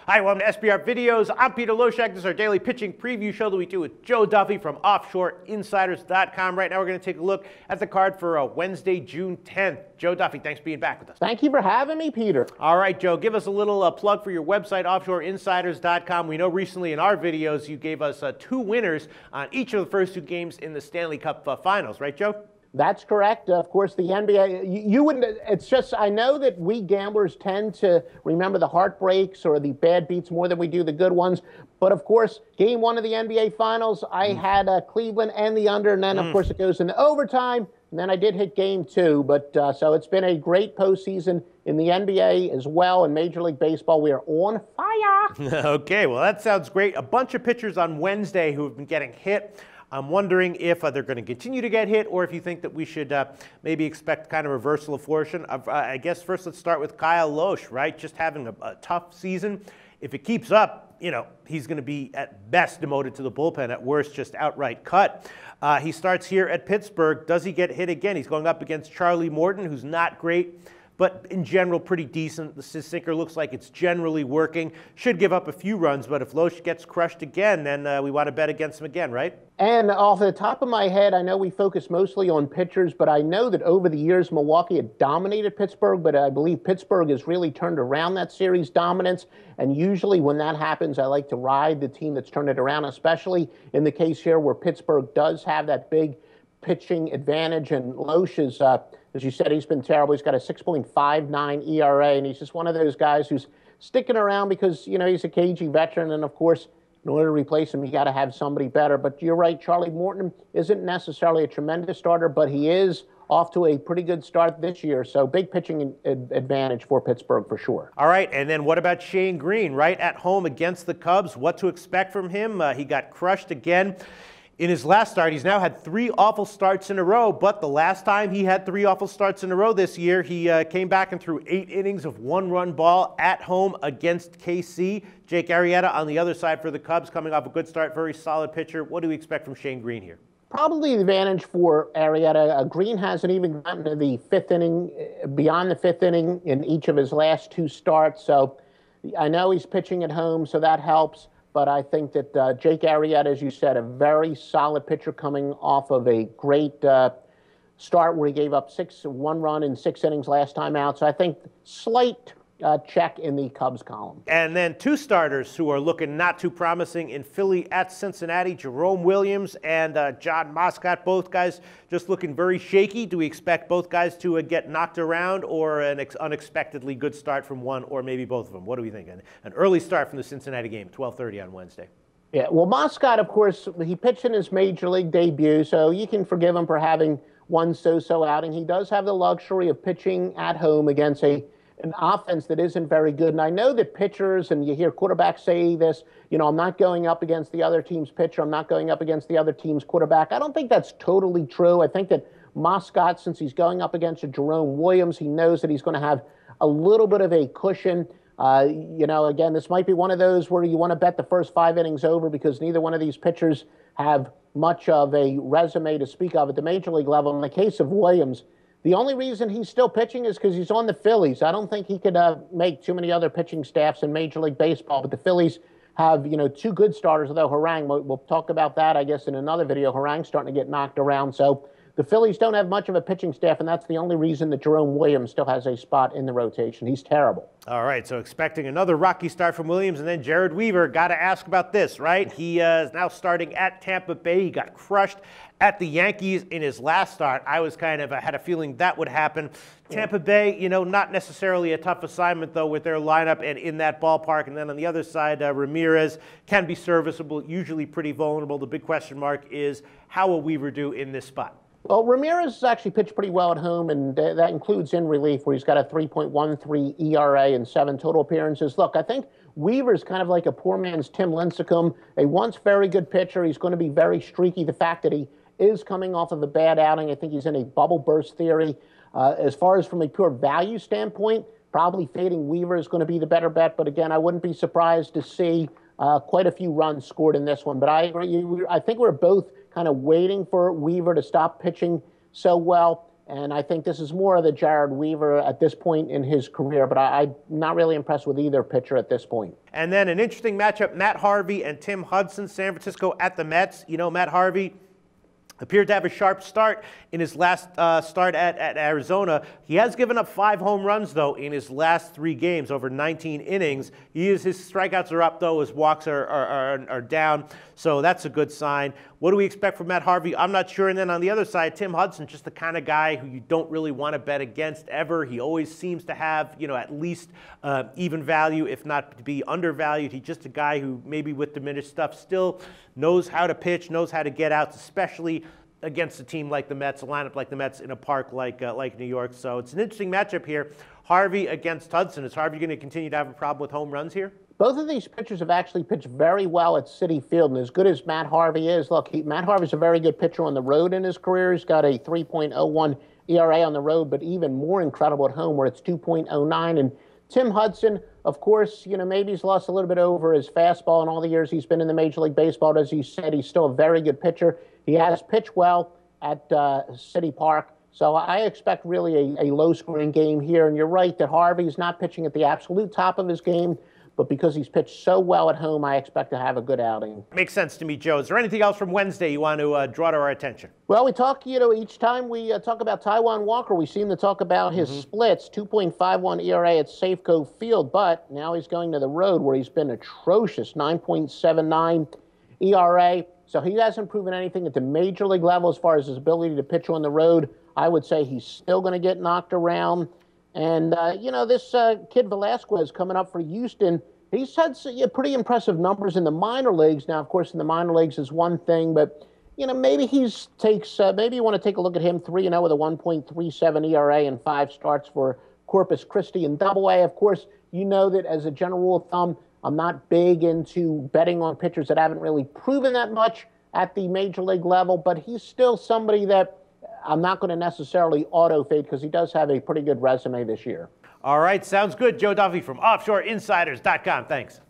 Hi, welcome to SBR Videos. I'm Peter Loshak. This is our daily pitching preview show that we do with Joe Duffy from OffshoreInsiders.com. Right now we're going to take a look at the card for Wednesday, June 10th. Joe Duffy, thanks for being back with us. Thank you for having me, Peter. All right, Joe, give us a little plug for your website, OffshoreInsiders.com. We know recently in our videos you gave us two winners on each of the first two games in the Stanley Cup Finals, right, Joe? That's correct. Of course, the NBA, you wouldn't, it's just, I know that we gamblers tend to remember the heartbreaks or the bad beats more than we do the good ones. But of course, game one of the NBA Finals, I had Cleveland and the under, and then of course it goes into overtime. And then I did hit game two, but so it's been a great postseason in the NBA as well. In Major League Baseball, we are on fire. Okay, well, that sounds great. A bunch of pitchers on Wednesday who have been getting hit. I'm wondering if they're going to continue to get hit, or if you think that we should maybe expect kind of reversal of fortune. I guess first let's start with Kyle Loesch, right? Just having a tough season. If it keeps up, you know, he's going to be at best demoted to the bullpen, at worst just outright cut. He starts here at Pittsburgh. Does he get hit again? He's going up against Charlie Morton, who's not great, but in general pretty decent. The sinker looks like it's generally working. Should give up a few runs, but if Loesch gets crushed again, then we want to bet against him again, right? And off the top of my head, I know we focus mostly on pitchers, but I know that over the years, Milwaukee had dominated Pittsburgh, but I believe Pittsburgh has really turned around that series dominance. And usually when that happens, I like to ride the team that's turned it around, especially in the case here where Pittsburgh does have that big pitching advantage. And Loesch is, as you said, he's been terrible. He's got a 6.59 ERA, and he's just one of those guys who's sticking around because, you know, he's a cagey veteran, and of course, in order to replace him, you got to have somebody better. But you're right, Charlie Morton isn't necessarily a tremendous starter, but he is off to a pretty good start this year. So big pitching advantage for Pittsburgh for sure. All right, and then what about Shane Green, right at home against the Cubs? What to expect from him? He got crushed again. In his last start, he's now had 3 awful starts in a row, but the last time he had 3 awful starts in a row this year, he came back and threw 8 innings of 1-run ball at home against KC. Jake Arrieta on the other side for the Cubs, coming off a good start, very solid pitcher. What do we expect from Shane Green here? Probably the advantage for Arrieta. Green hasn't even gotten to the 5th inning, beyond the 5th inning in each of his last 2 starts, so I know he's pitching at home, so that helps. But I think that Jake Arrieta, as you said, a very solid pitcher coming off of a great start where he gave up 1 run in 6 innings last time out. So I think slight check in the Cubs column. And then 2 starters who are looking not too promising in Philly at Cincinnati, Jerome Williams and John Moscott, both guys just looking very shaky. Do we expect both guys to get knocked around, or an unexpectedly good start from one or maybe both of them? What do we think? An early start from the Cincinnati game, 12:30 on Wednesday. Yeah, well, Moscott, of course, he pitched in his major league debut, so you can forgive him for having one so-so outing. He does have the luxury of pitching at home against an offense that isn't very good. And I know that pitchers, and you hear quarterbacks say this, you know, I'm not going up against the other team's pitcher, I'm not going up against the other team's quarterback. I don't think that's totally true. I think that Moscott, since he's going up against a Jerome Williams, he knows that he's going to have a little bit of a cushion. You know, again, this might be one of those where you want to bet the first 5 innings over because neither one of these pitchers have much of a resume to speak of at the major league level. In the case of Williams, the only reason he's still pitching is because he's on the Phillies. I don't think he could make too many other pitching staffs in Major League Baseball, but the Phillies have, you know, 2 good starters, although Harang, we'll talk about that, I guess, in another video. Harang's starting to get knocked around, so the Phillies don't have much of a pitching staff, and that's the only reason that Jerome Williams still has a spot in the rotation. He's terrible. All right, so expecting another rocky start from Williams, and then Jared Weaver. Got to ask about this, right? He is now starting at Tampa Bay. He got crushed at the Yankees in his last start. I was kind of had a feeling that would happen. Tampa Bay, you know, not necessarily a tough assignment, though, with their lineup and in that ballpark. And then on the other side, Ramirez can be serviceable, usually pretty vulnerable. The big question mark is, how will Weaver do in this spot? Well, Ramirez has actually pitched pretty well at home, and that includes in relief, where he's got a 3.13 ERA and 7 total appearances. Look, I think Weaver's kind of like a poor man's Tim Lincecum, a once very good pitcher. He's going to be very streaky. The fact that he is coming off of a bad outing, I think he's in a bubble burst theory. As far as from a pure value standpoint, probably fading Weaver is going to be the better bet. But again, I wouldn't be surprised to see quite a few runs scored in this one. But I agree. I think we're both kind of waiting for Weaver to stop pitching so well. And I think this is more of the Jared Weaver at this point in his career, but I'm not really impressed with either pitcher at this point. And then an interesting matchup, Matt Harvey and Tim Hudson, San Francisco at the Mets. You know, Matt Harvey appeared to have a sharp start in his last start at Arizona. He has given up 5 home runs, though, in his last 3 games, over 19 innings. His strikeouts are up, though. His walks are down, so that's a good sign. What do we expect from Matt Harvey? I'm not sure. And then on the other side, Tim Hudson, just the kind of guy who you don't really want to bet against ever. He always seems to have, at least even value, if not to be undervalued. He's just a guy who maybe with diminished stuff still knows how to pitch, knows how to get outs, especially against a team like the Mets, a lineup like the Mets in a park like New York. So it's an interesting matchup here. Harvey against Hudson. Is Harvey going to continue to have a problem with home runs here? Both of these pitchers have actually pitched very well at Citi Field, and as good as Matt Harvey is, look, Matt Harvey's a very good pitcher on the road in his career. He's got a 3.01 ERA on the road, but even more incredible at home where it's 2.09. And Tim Hudson, of course, maybe he's lost a little bit over his fastball in all the years he's been in the Major League Baseball. As you said, he's still a very good pitcher. He has pitched well at City Park. So I expect really a low-scoring game here. And you're right that Harvey's not pitching at the absolute top of his game, but because he's pitched so well at home, I expect to have a good outing. Makes sense to me, Joe. Is there anything else from Wednesday you want to draw to our attention? Well, we talk, each time we talk about Taijuan Walker, we seem to talk about his splits, 2.51 ERA at Safeco Field, but now he's going to the road where he's been atrocious, 9.79 ERA. So he hasn't proven anything at the major league level as far as his ability to pitch on the road. I would say he's still going to get knocked around. And, this kid Velasquez coming up for Houston, he's had pretty impressive numbers in the minor leagues. Now, of course, in the minor leagues is one thing, but, maybe maybe you want to take a look at him 3-0 with a 1.37 ERA and 5 starts for Corpus Christi in Double-A. Of course, you know that as a general rule of thumb, I'm not big into betting on pitchers that haven't really proven that much at the major league level, but he's still somebody that I'm not going to necessarily auto-fade because he does have a pretty good resume this year. All right, sounds good. Joe Duffy from OffshoreInsiders.com. Thanks.